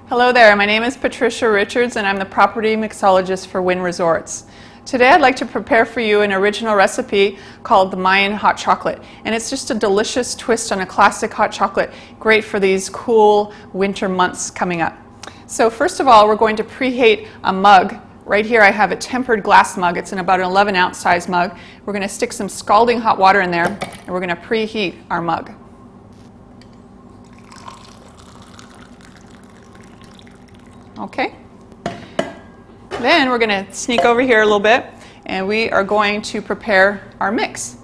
Hello there, my name is Patricia Richards and I'm the property mixologist for Wynn Resorts. Today I'd like to prepare for you an original recipe called the Mayan Hot Chocolate, and it's just a delicious twist on a classic hot chocolate, great for these cool winter months coming up. So first of all, we're going to preheat a mug. Right here I have a tempered glass mug. It's in about an 11-ounce size mug. We're going to stick some scalding hot water in there and we're going to preheat our mug. Okay. Then we're going to sneak over here a little bit and we are going to prepare our mix.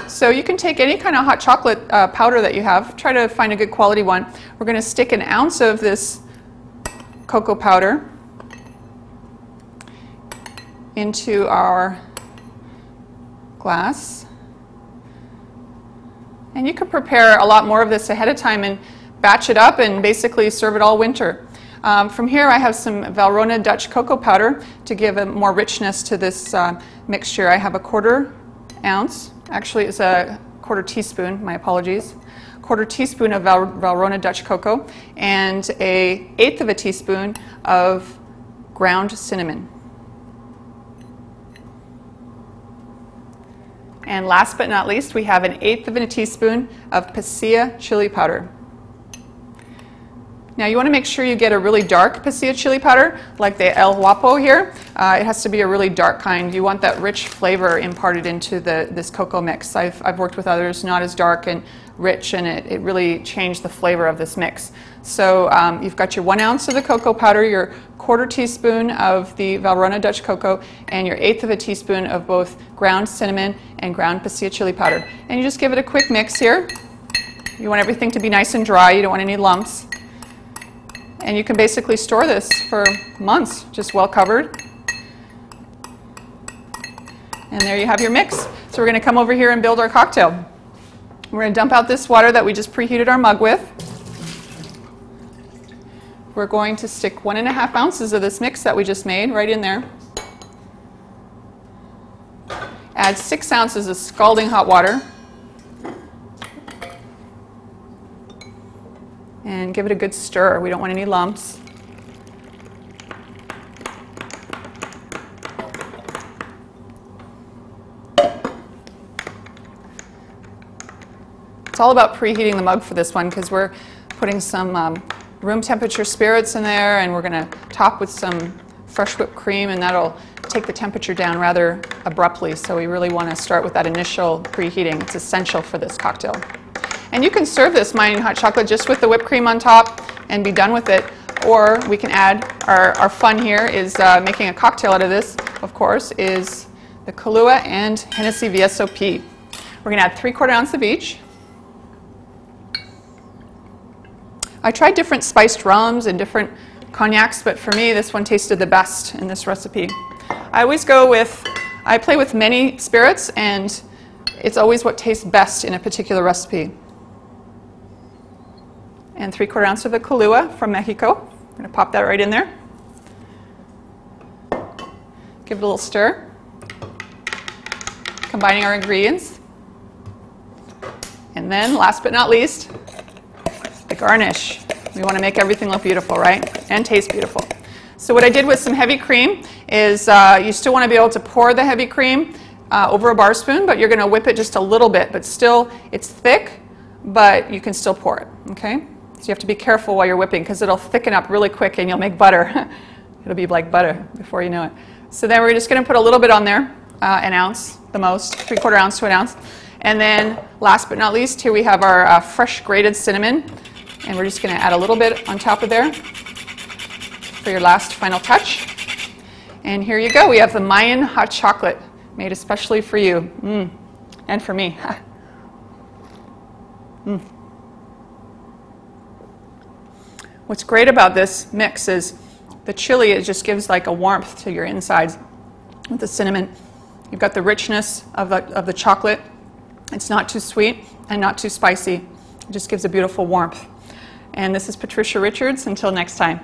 So you can take any kind of hot chocolate powder that you have. Try to find a good quality one. We're going to stick an ounce of this cocoa powder into our glass. And you can prepare a lot more of this ahead of time and batch it up and basically serve it all winter. From here I have some Valrhona Dutch cocoa powder to give a more richness to this mixture. I have a 1/4 ounce, actually it's a 1/4 teaspoon, my apologies, 1/4 teaspoon of Valrhona Dutch cocoa and an 1/8 of a teaspoon of ground cinnamon. And last but not least, we have an 1/8 of a teaspoon of pasilla chili powder. Now you want to make sure you get a really dark pasilla chili powder, like the El Guapo here. It has to be a really dark kind. You want that rich flavor imparted into this cocoa mix. I've worked with others not as dark and rich, and it really changed the flavor of this mix. So you've got your 1 ounce of the cocoa powder, your 1/4 teaspoon of the Valrhona Dutch cocoa, and your 1/8 of a teaspoon of both ground cinnamon and ground pasilla chili powder. And you just give it a quick mix here. You want everything to be nice and dry. You don't want any lumps. And you can basically store this for months, just well covered. And there you have your mix. So we're going to come over here and build our cocktail. We're going to dump out this water that we just preheated our mug with. We're going to stick 1.5 ounces of this mix that we just made right in there. Add 6 ounces of scalding hot water. And give it a good stir. We don't want any lumps. It's all about preheating the mug for this one because we're putting some room temperature spirits in there, and we're going to top with some fresh whipped cream, and that'll take the temperature down rather abruptly. So we really want to start with that initial preheating. It's essential for this cocktail. And you can serve this Mayan Hot Chocolate just with the whipped cream on top and be done with it. Or we can add, our fun here is making a cocktail out of this, of course, is the Kahlua and Hennessy VSOP. We're going to add 3/4 ounce of each. I tried different spiced rums and different cognacs, but for me this one tasted the best in this recipe. I always go with, I play with many spirits, and it's always what tastes best in a particular recipe. And 3/4 ounce of the Kahlua from Mexico. I'm going to pop that right in there. Give it a little stir. Combining our ingredients. And then, last but not least, the garnish. We want to make everything look beautiful, right? And taste beautiful. So what I did with some heavy cream is you still want to be able to pour the heavy cream over a bar spoon, but you're going to whip it just a little bit. But still, it's thick, but you can still pour it, okay? So you have to be careful while you're whipping because it'll thicken up really quick and you'll make butter. It'll be like butter before you know it. So then we're just going to put a little bit on there, an ounce, the most, 3/4 ounce to an ounce. And then last but not least, here we have our fresh grated cinnamon. And we're just going to add a little bit on top of there for your last final touch. And here you go. We have the Mayan Hot Chocolate made especially for you. And for me. What's great about this mix is the chili, it just gives like a warmth to your insides with the cinnamon. You've got the richness of the chocolate. It's not too sweet and not too spicy. It just gives a beautiful warmth. And this is Patricia Richards. Until next time.